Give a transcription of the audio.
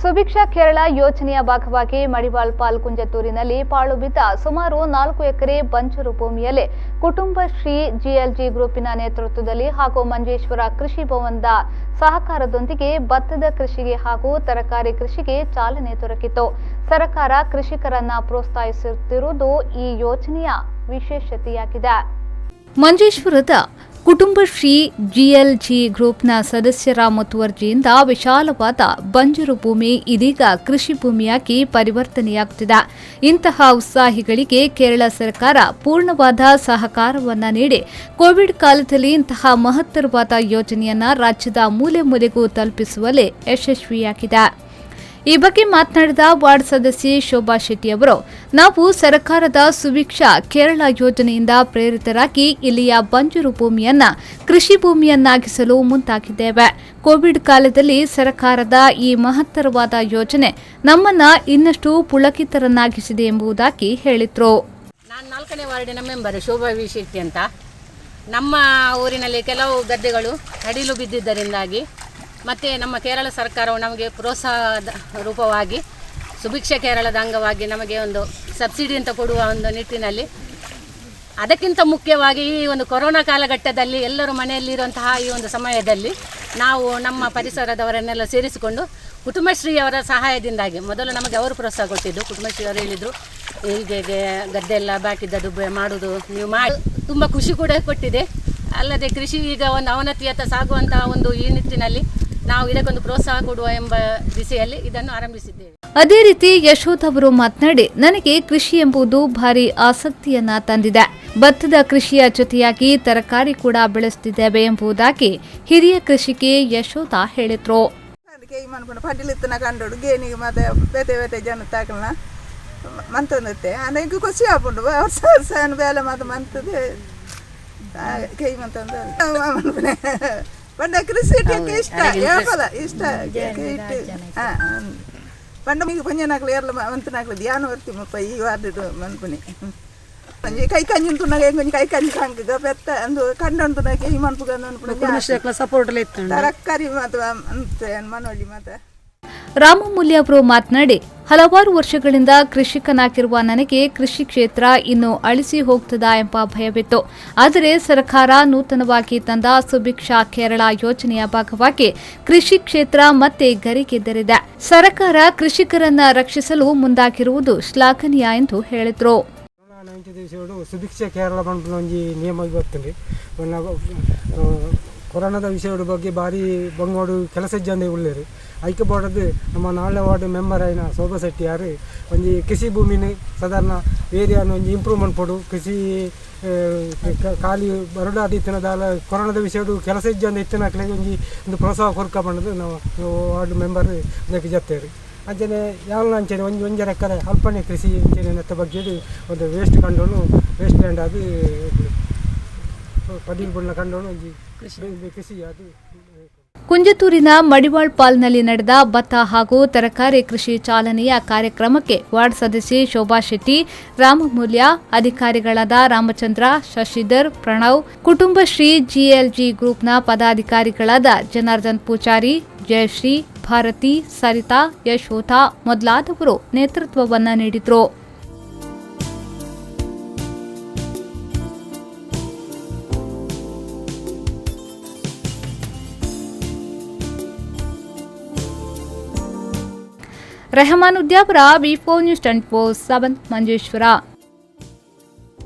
ಸುಭಿಕ್ಷಾ ಕೇರಳ ಯೋಜನೆಯ ಭಾಗವಾಗಿ ಮಡಿವಾಳ್ ಪಾಲ್ ಕುಂಜತ್ತೂರಿನಲ್ಲಿ ಪಾಳು ಬಿದ್ದ ಸುಮಾರು 4 ಎಕರೆ ಬಂಜರು ಭೂಮಿಯಲ್ಲಿ ಕುಟುಂಬ ಶ್ರೀ ಜಿಎಲ್ಜಿ ಗ್ರೂಪಿನ ನೇತೃತ್ವದಲ್ಲಿ ಹಾಗೂ ಮಂಜೇಶ್ವರ ಕೃಷಿ ಭವನದ ಸಹಕಾರದೊಂದಿಗೆ ಭತ್ತದ ಕೃಷಿಗೆ ಹಾಗೂ ತರಕಾರಿ ಕೃಷಿಗೆ ಚಾಲನೆ ದೊರಕಿತು. ಸರ್ಕಾರ ಕೃಷಿಕರನ್ನ ಪ್ರೋತ್ಸಾಹಿಸುತ್ತಿರುವುದು ಈ ಯೋಜನೆಯ ವಿಶೇಷತೆಯಾಗಿದೆ. ಮಂಜೇಶ್ವರದ ಕುಟುಂಬ ಶ್ರೀ ಜಿಎಲ್ಜಿ ಗ್ರೂಪ್ನ ಸದಸ್ಯರ ಮುತುವರ್ಜಿಯಿಂದ ವಿಶಾಲವಾದ ಬಂಜರು ಭೂಮಿ ಇದೀಗ ಕೃಷಿ ಭೂಮಿಯಾಗಿ ಪರಿವರ್ತನೆಯಾಗುತ್ತಿದೆ. ಇಂತಹ ಉತ್ಸಾಹಿಗಳಿಗೆ ಕೇರಳ ಸರ್ಕಾರ ಪೂರ್ಣವಾದ ಸಹಕಾರವನ್ನ ನೀಡಿ ಕೋವಿಡ್ ಕಾಲದಲ್ಲಿ ಇಂತಹ ಮಹತ್ತರವಾದ ಯೋಜನೆಯನ್ನ ರಾಜ್ಯದ ಮೂಲೆ ಮೂಲೆಗೂ ತಲುಪಿಸುವಲ್ಲಿ ಯಶಸ್ವಿಯಾಗಿದೆ. ಈ ಬಗ್ಗೆ ಮಾತನಾಡಿದ ವಾರ್ಡ್ ಸದಸ್ಯೆ ಶೋಭಾ ಶೆಟ್ಟಿ ಅವರು, ನಾವು ಸರ್ಕಾರದ ಸುಭಿಕ್ಷಾ ಕೇರಳ ಯೋಜನೆಯಿಂದ ಪ್ರೇರಿತರಾಗಿ ಇಲ್ಲಿಯ ಬಂಜರು ಭೂಮಿಯನ್ನ ಕೃಷಿ ಭೂಮಿಯನ್ನಾಗಿಸಲು ಮುಂದಾಗಿದ್ದೇವೆ. ಕೋವಿಡ್ ಕಾಲದಲ್ಲಿ ಸರ್ಕಾರದ ಈ ಮಹತ್ತರವಾದ ಯೋಜನೆ ನಮ್ಮನ್ನ ಇನ್ನಷ್ಟು ಪುಳಕಿತರನ್ನಾಗಿಸಿದೆ ಎಂಬುದಾಗಿ ಹೇಳಿದ್ರು. ನಾನು 4ನೇ ವಾರ್ಡಿನ ಮೆಂಬರ್ ಶೋಭಾ ಶೆಟ್ಟಿ ಅಂತ. ನಮ್ಮ ಊರಿನಲ್ಲಿ ಕೆಲವು ಗದ್ದೆಗಳು ಅಡಿಲು ಬಿದ್ದಿದ್ದರಿಂದಾಗಿ ಮತ್ತು ನಮ್ಮ ಕೇರಳ ಸರ್ಕಾರವು ನಮಗೆ ಪ್ರೋತ್ಸಾಹದ ರೂಪವಾಗಿ ಸುಭಿಕ್ಷಾ ಕೇರಳದ ಅಂಗವಾಗಿ ನಮಗೆ ಒಂದು ಸಬ್ಸಿಡಿ ಅಂತ ಕೊಡುವ ಒಂದು ನಿಟ್ಟಿನಲ್ಲಿ, ಅದಕ್ಕಿಂತ ಮುಖ್ಯವಾಗಿ ಈ ಒಂದು ಕೊರೋನಾ ಕಾಲಘಟ್ಟದಲ್ಲಿ ಎಲ್ಲರೂ ಮನೆಯಲ್ಲಿರುವಂತಹ ಈ ಒಂದು ಸಮಯದಲ್ಲಿ ನಾವು ನಮ್ಮ ಪರಿಸರದವರನ್ನೆಲ್ಲ ಸೇರಿಸಿಕೊಂಡು ಕುಟುಂಬಶ್ರೀಯವರ ಸಹಾಯದಿಂದಾಗಿ ಮೊದಲು ನಮಗೆ ಅವರು ಪ್ರೋತ್ಸಾಹ ಕೊಟ್ಟಿದ್ದು. ಕುಟುಂಬಶ್ರೀಯವರು ಹೇಳಿದರು, ಹೀಗೆ ಗದ್ದೆ ಎಲ್ಲ ಬಾಕಿದ್ದದು ಮಾಡೋದು ನೀವು ಮಾಡಿ, ತುಂಬ ಖುಷಿ ಕೂಡ ಕೊಟ್ಟಿದೆ. ಅಲ್ಲದೆ ಕೃಷಿ ಈಗ ಒಂದು ಅವನತಿಯತ್ತ ಸಾಗುವಂತಹ ಒಂದು ಈ ನಿಟ್ಟಿನಲ್ಲಿ ನಾವು ಇದಕ್ಕೊಂದು ಪ್ರೋತ್ಸಾಹ ಕೊಡುವ ಎಂಬ ದಿಸೆಯಲ್ಲಿ ಇದನ್ನು ಆರಂಭಿಸಿದ್ದೇವೆ. ಅದೇ ರೀತಿ ಯಶೋಧ ಅವರು ಮಾತನಾಡಿ, ನನಗೆ ಕೃಷಿ ಎಂಬುದು ಭಾರಿ ಆಸಕ್ತಿಯನ್ನ ತಂದಿದೆ. ಭತ್ತದ ಕೃಷಿಯ ಜೊತೆಯಾಗಿ ತರಕಾರಿ ಕೂಡ ಬೆಳೆಸುತ್ತಿದ್ದೇವೆ ಎಂಬುದಾಗಿ ಹಿರಿಯ ಕೃಷಿಗೆ ಯಶೋಧ ಹೇಳಿದ್ರು. ಪಂಡ ಕೃಷಿ ಇಷ್ಟ ಯಾಪಲ ಇಷ್ಟ ಪಂಡ ಮಿಗೆ ಪಂಜನಾಕ್ಲು ಏರ್ಲ ಮಂತನಾಕ್ಲು ಧ್ಯಾನ ವರ್ತಿ ಮುಪ್ಪ ಈ ವಾರ್ಡ್ ಮನ್ಪುನಿ ಕೈ ಕಂಜಿ ತುನಾಗ ಹೆಂಗ್ ಕೈ ಕಂಜಿ ಕಾಂಗ ಬೆತ್ತ ಅಂದು ಕಂಡಂತುನಾಗ ಈ ಮನ್ಪುಗ ಸಪೋರ್ಟ್ ತರಕಾರಿ ಮಾತು ಮನೋಳಿ ಮಾತ. ರಾಮಮೂಲ್ಯ ಅವರು ಮಾತನಾಡಿ, ಹಲವಾರು ವರ್ಷಗಳಿಂದ ಕೃಷಿಕನಾಗಿರುವ ನನಗೆ ಕೃಷಿ ಕ್ಷೇತ್ರ ಇನ್ನು ಅಳಿಸಿ ಹೋಗ್ತದಾ ಎಂಬ ಭಯವಿತ್ತು. ಆದರೆ ಸರ್ಕಾರ ನೂತನವಾಗಿ ತಂದ ಸುಭಿಕ್ಷಾ ಕೇರಳ ಯೋಜನೆಯ ಭಾಗವಾಗಿ ಕೃಷಿ ಕ್ಷೇತ್ರ ಮತ್ತೆ ಗರಿಗೆದರಿದೆ. ಸರ್ಕಾರ ಕೃಷಿಕರನ್ನ ರಕ್ಷಿಸಲು ಮುಂದಾಗಿರುವುದು ಶ್ಲಾಘನೀಯ ಎಂದು ಹೇಳಿದರು. ಸುಭಿಕ್ಷಾ ಕೇರಳ ಒಂಜಿ ನಿಯಮ ಗೊತ್ತುಂಡಿ ಕೊರೋನಾದ ವಿಷಯದ ಬಗ್ಗೆ ಭಾರಿ ಬಂಗೋಡು ಕೆಲಸ ಜಂದೆ ಉಳ್ಳೇರು ಐಕ್ಯ ಬೋರ್ಡದು ನಮ್ಮ 4ನೇ ವಾರ್ಡ್ ಮೆಂಬರ್ ಆಯ್ನ ಶೋಭಾ ಶೆಟ್ಟಿ ಯಾರು ಒಂಜಿ ಕೃಷಿ ಭೂಮಿನ ಸಾಧಾರಣ ಏರಿಯಾನ ಒಂಜಿ ಇಂಪ್ರೂವ್ಮೆಂಟ್ ಕೊಡು ಕೃಷಿ ಖಾಲಿ ಬರಡಾದಿತ್ತಿನದಾಲ ಕೊರೋನಾದ ವಿಷಯಡು ಕೆಲಸ ಇಜ್ಜಂದ ಇತ್ತಿನಕ್ಲೆ ಒಂದು ಪ್ರೋತ್ಸಾಹ ಕೊರ್ಕ ಬಂದದ್ದು ನಾವು ವಾರ್ಡ್ ಮೆಂಬರ್ ಇದಕ್ಕೆ ಜತ್ತೇರು ಅಂಚನೆ ಯಾವನ ಅಂಚನೆ ಒಂಜರ ಎಕರೆ ಅಲ್ಪನೆ ಕೃಷಿ ಅಂಚನೆ ನೆತ್ತ ಬಗ್ಗೆ ಒಂದು ವೇಸ್ಟ್ ಕಂಡೋನು ವೇಸ್ಟ್ ಲ್ಯಾಂಡ್ ಅದು ಪಡೀಲ್ ಬಣ್ಣ ಕಂಡೋನು ಒಂಜಿ ಕೃಷಿ ಅದು. ಕುಂಜತ್ತೂರಿನ ಮಡಿವಾಳ್ ಪಾಲ್ನಲ್ಲಿ ನಡೆದ ಭತ್ತ ಹಾಗೂ ತರಕಾರಿ ಕೃಷಿ ಚಾಲನೆಯ ಕಾರ್ಯಕ್ರಮಕ್ಕೆ ವಾರ್ಡ್ ಸದಸ್ಯೆ ಶೋಭಾ ಶೆಟ್ಟಿ, ರಾಮಮೂಲ್ಯ, ಅಧಿಕಾರಿಗಳಾದ ರಾಮಚಂದ್ರ, ಶಶಿಧರ್, ಪ್ರಣವ್, ಕುಟುಂಬ ಶ್ರೀ ಜಿಎಲ್ಜಿ ಗ್ರೂಪ್ನ ಪದಾಧಿಕಾರಿಗಳಾದ ಜನಾರ್ದನ್ ಪೂಜಾರಿ, ಜಯಶ್ರೀ, ಭಾರತಿ, ಸರಿತಾ, ಯಶೋಧ ಮೊದಲಾದವರು ನೇತೃತ್ವವನ್ನ ನೀಡಿದ್ರು. ರೆಹಮಾನ್ ಉದ್ಯಾಪುರ, ವಿ4 ನ್ಯೂಸ್ 24/7 ಮಂಜೇಶ್ವರ.